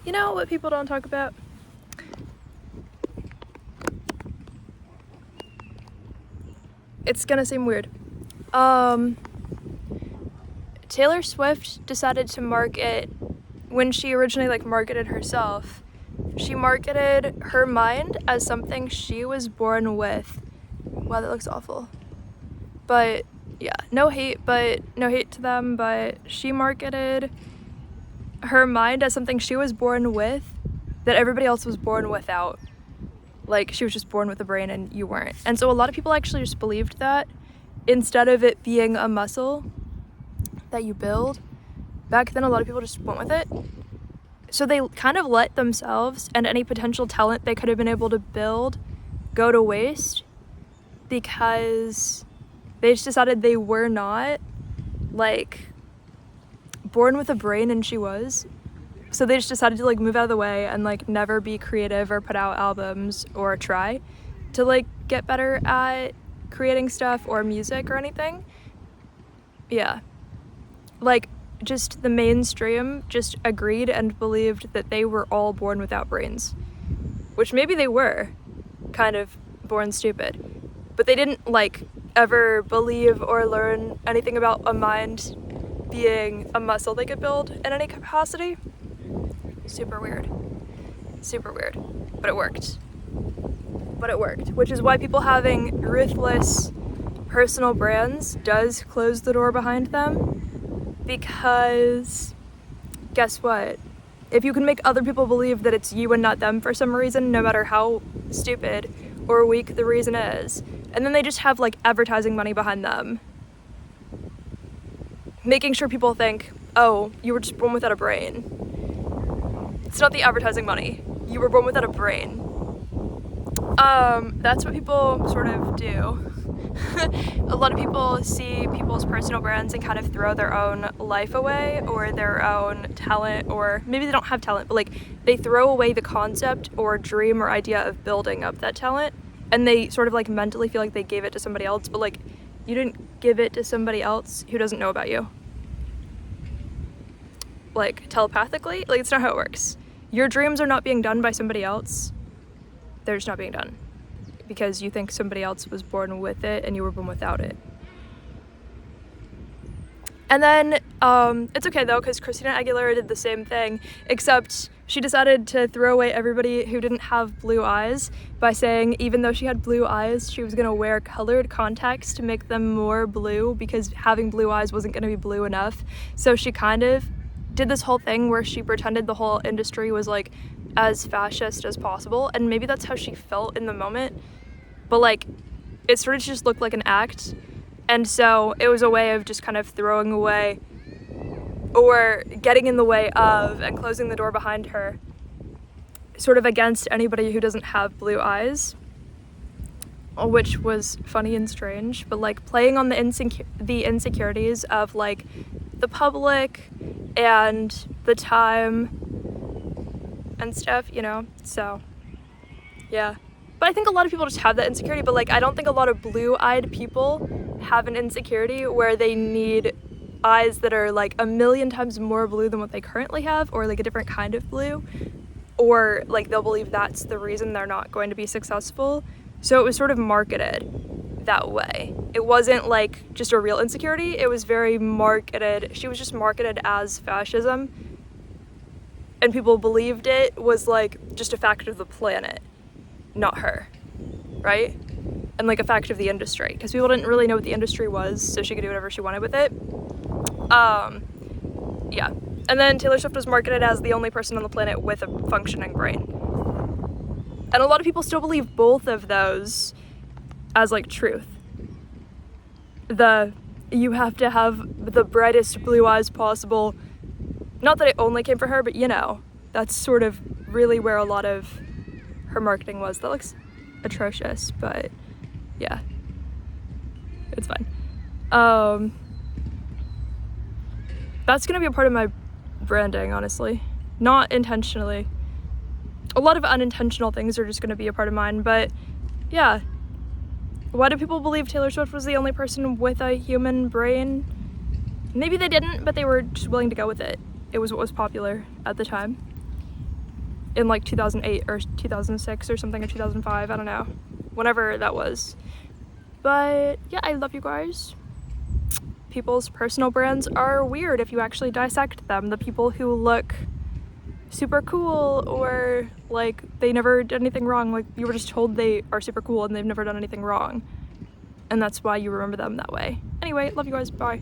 You know what people don't talk about? It's gonna seem weird. Taylor Swift decided to market, when she originally marketed herself, she marketed her mind as something she was born with. Wow, that looks awful. But yeah, no hate to them, but she marketed her mind as something she was born with that everybody else was born without. Like, she was just born with a brain and you weren't. And so a lot of people actually just believed that, instead of it being a muscle that you build. Back then, a lot of people just went with it. So they kind of let themselves and any potential talent they could have been able to build go to waste, because they just decided they were not born with a brain, and she was. So they just decided to move out of the way and never be creative or put out albums or try to get better at creating stuff or music or anything. Yeah. Just the mainstream just agreed and believed that they were all born without brains, which maybe they were kind of born stupid, but they didn't ever believe or learn anything about a mind being a muscle they could build in any capacity. Super weird, but it worked, which is why people having ruthless personal brands does close the door behind them. Because guess what? If you can make other people believe that it's you and not them for some reason, no matter how stupid or weak the reason is, and then they just have advertising money behind them, making sure people think, oh, you were just born without a brain. It's not the advertising money. You were born without a brain. That's what people sort of do. A lot of people see people's personal brands and kind of throw their own life away, or their own talent, or maybe they don't have talent, but they throw away the concept or dream or idea of building up that talent, and they sort of mentally feel like they gave it to somebody else, but you didn't give it to somebody else who doesn't know about you. Telepathically, it's not how it works. Your dreams are not being done by somebody else. They're just not being done because you think somebody else was born with it and you were born without it. And then it's okay though, because Christina Aguilera did the same thing, except she decided to throw away everybody who didn't have blue eyes by saying even though she had blue eyes, she was going to wear colored contacts to make them more blue, because having blue eyes wasn't going to be blue enough. So she kind of did this whole thing where she pretended the whole industry was as fascist as possible, and maybe that's how she felt in the moment, but it sort of just looked like an act. And so it was a way of just kind of throwing away or getting in the way of and closing the door behind her, sort of against anybody who doesn't have blue eyes, which was funny and strange, but playing on the insecurities of the public and the time and stuff, so yeah. But I think a lot of people just have that insecurity, but I don't think a lot of blue-eyed people have an insecurity where they need eyes that are a million times more blue than what they currently have, or a different kind of blue, or they'll believe that's the reason they're not going to be successful. So it was sort of marketed that way. It wasn't just a real insecurity, it was very marketed. She was just marketed as fascism, and people believed it was just a fact of the planet, not her, right? And a fact of the industry, because people didn't really know what the industry was, so she could do whatever she wanted with it. Yeah. And then Taylor Swift was marketed as the only person on the planet with a functioning brain. And a lot of people still believe both of those as truth. You have to have the brightest blue eyes possible. Not that it only came for her, but that's sort of really where a lot of her marketing was. That looks atrocious, but yeah, it's fine. That's gonna be a part of my branding, honestly. Not intentionally. A lot of unintentional things are just gonna be a part of mine, but yeah. Why do people believe Taylor Swift was the only person with a human brain? Maybe they didn't, but they were just willing to go with it. It was what was popular at the time. in like 2008 or 2006 or something, or 2005, I don't know, whenever that was. But yeah, I love you guys. People's personal brands are weird if you actually dissect them. The people who look super cool, or like they never did anything wrong, like you were just told they are super cool and they've never done anything wrong, and that's why you remember them that way. Anyway, love you guys, bye.